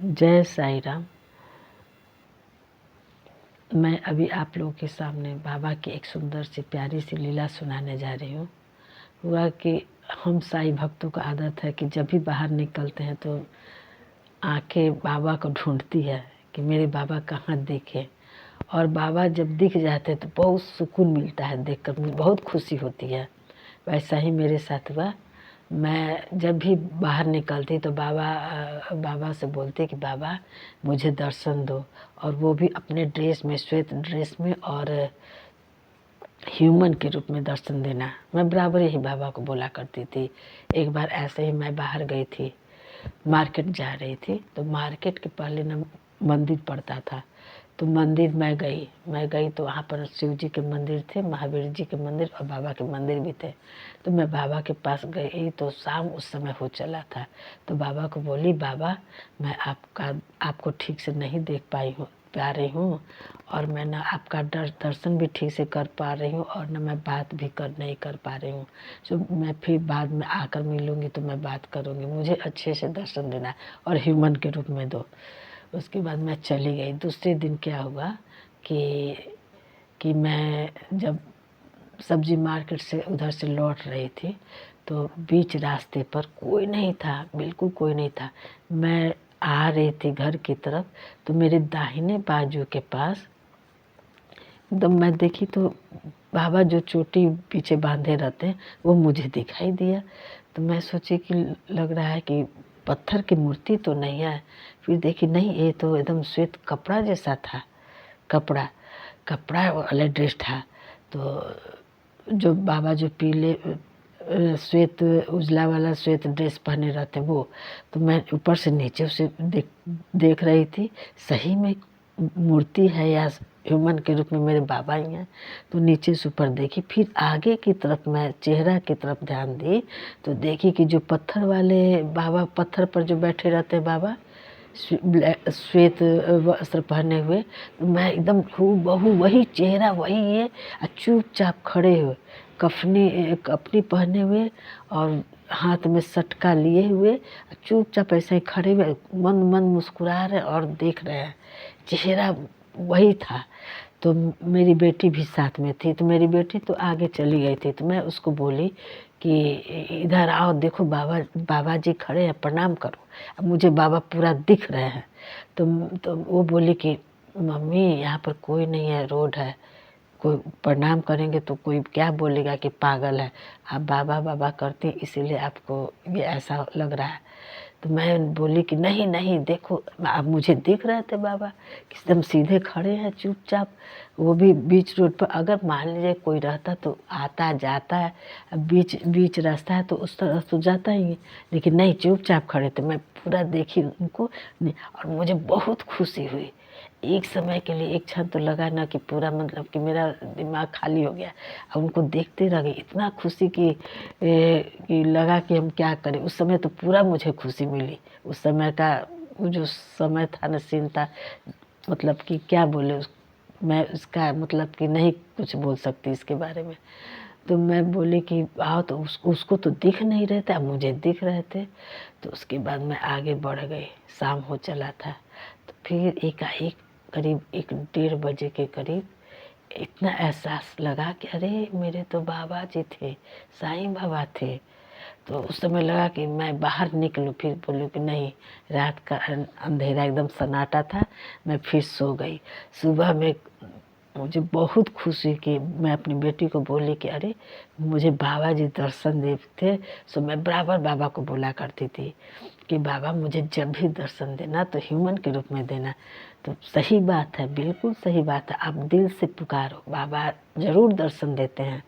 जय साईं राम। मैं अभी आप लोगों के सामने बाबा की एक सुंदर सी प्यारी सी लीला सुनाने जा रही हूँ। हुआ कि हम साईं भक्तों का आदत है कि जब भी बाहर निकलते हैं तो आंखें बाबा को ढूंढती है कि मेरे बाबा कहाँ दिखे। और बाबा जब दिख जाते हैं तो बहुत सुकून मिलता है, देखकर मुझे बहुत खुशी होती है। वैसा ही मेरे साथ हुआ। मैं जब भी बाहर निकलती तो बाबा से बोलती कि बाबा मुझे दर्शन दो, और वो भी अपने ड्रेस में, श्वेत ड्रेस में, और ह्यूमन के रूप में दर्शन देना। मैं बराबर यही बाबा को बोला करती थी। एक बार ऐसे ही मैं बाहर गई थी, मार्केट जा रही थी, तो मार्केट के पहले न मंदिर पड़ता था। तो मंदिर मैं गई तो वहाँ पर शिव जी के मंदिर थे, महावीर जी के मंदिर और बाबा के मंदिर भी थे। तो मैं बाबा के पास गई तो शाम उस समय हो चला था। तो बाबा को बोली, बाबा मैं आपको ठीक से नहीं देख पा रही हूँ, और मैं ना आपका दर्शन भी ठीक से कर पा रही हूँ, और ना मैं बात भी नहीं कर पा रही हूँ। तो मैं फिर बाद में आकर मिलूँगी तो मैं बात करूँगी, मुझे अच्छे से दर्शन देना और ह्यूमन के रूप में दो। उसके बाद मैं चली गई। दूसरे दिन क्या हुआ कि मैं जब सब्जी मार्केट से उधर से लौट रही थी तो बीच रास्ते पर कोई नहीं था, बिल्कुल कोई नहीं था। मैं आ रही थी घर की तरफ, तो मेरे दाहिने बाजू के पास एकदम मैं देखी तो बाबा जो चोटी पीछे बांधे रहते हैं वो मुझे दिखाई दिया। तो मैं सोची कि लग रहा है कि पत्थर की मूर्ति तो नहीं है। फिर देखी नहीं, ये तो एकदम श्वेत कपड़ा जैसा था, कपड़ा कपड़ा वाला ड्रेस था। तो जो बाबा जो पीले श्वेत उजला वाला श्वेत ड्रेस पहने रहते वो, तो मैं ऊपर से नीचे उसे देख रही थी। सही में मूर्ति है या ह्यूमन के रूप में मेरे बाबा ही हैं। तो नीचे से ऊपर देखी, फिर आगे की तरफ मैं चेहरा की तरफ ध्यान दी तो देखी कि जो पत्थर वाले बाबा, पत्थर पर जो बैठे रहते हैं बाबा श्वेत वस्त्र पहने हुए, तो मैं एकदम हूबहू वही चेहरा वही है, चुपचाप खड़े हुए, कफनी पहने हुए और हाथ में सटका लिए हुए, चुपचाप ऐसे ही खड़े हुए, मंद मंद मुस्कुरा रहे और देख रहे हैं। चेहरा वही था। तो मेरी बेटी भी साथ में थी, तो मेरी बेटी तो आगे चली गई थी। तो मैं उसको बोली कि इधर आओ, देखो बाबा जी खड़े हैं, प्रणाम करो। अब मुझे बाबा पूरा दिख रहे हैं। तो वो बोली कि मम्मी यहाँ पर कोई नहीं है, रोड है, कोई प्रणाम करेंगे तो कोई क्या बोलेगा कि पागल है, आप बाबा बाबा करती इसीलिए आपको ये ऐसा लग रहा है। तो मैं बोली कि नहीं नहीं, देखो अब मुझे दिख रहे थे बाबा एकदम सीधे खड़े हैं चुपचाप, वो भी बीच रोड पर। अगर मान लीजिए कोई रहता तो आता जाता है, अब बीच रास्ता है तो उस तरफ तो जाता ही है, लेकिन नहीं, चुपचाप खड़े थे। मैं पूरा देखी उनको और मुझे बहुत खुशी हुई। एक समय के लिए, एक क्षण तो लगा ना कि पूरा मतलब कि मेरा दिमाग खाली हो गया। अब उनको देखते रह गए, इतना खुशी कि लगा कि हम क्या करें। उस समय तो पूरा मुझे खुशी मिली। उस समय का वो जो समय था ना, सीन था, मतलब कि क्या बोले मैं उसका मतलब कि नहीं कुछ बोल सकती इसके बारे में। तो मैं बोली कि आओ, तो उसको तो दिख नहीं रहे थे, अब मुझे दिख रहे थे। तो उसके बाद मैं आगे बढ़ गई, शाम हो चला था। तो फिर एकाएक करीब 1-1:30 बजे के करीब इतना एहसास लगा कि अरे मेरे तो बाबा जी थे, साईं बाबा थे। तो उस समय लगा कि मैं बाहर निकलूं, फिर बोलूं कि नहीं, रात का अंधेरा एकदम सन्नाटा था। मैं फिर सो गई। सुबह में मुझे बहुत खुशी कि मैं अपनी बेटी को बोली कि अरे मुझे बाबा जी दर्शन देते। सो मैं बराबर बाबा को बोला करती थी कि बाबा मुझे जब भी दर्शन देना तो ह्यूमन के रूप में देना। तो सही बात है, बिल्कुल सही बात है। आप दिल से पुकारो, बाबा ज़रूर दर्शन देते हैं,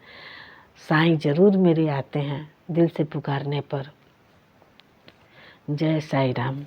साईं ज़रूर मेरे आते हैं दिल से पुकारने पर। जय साईं राम।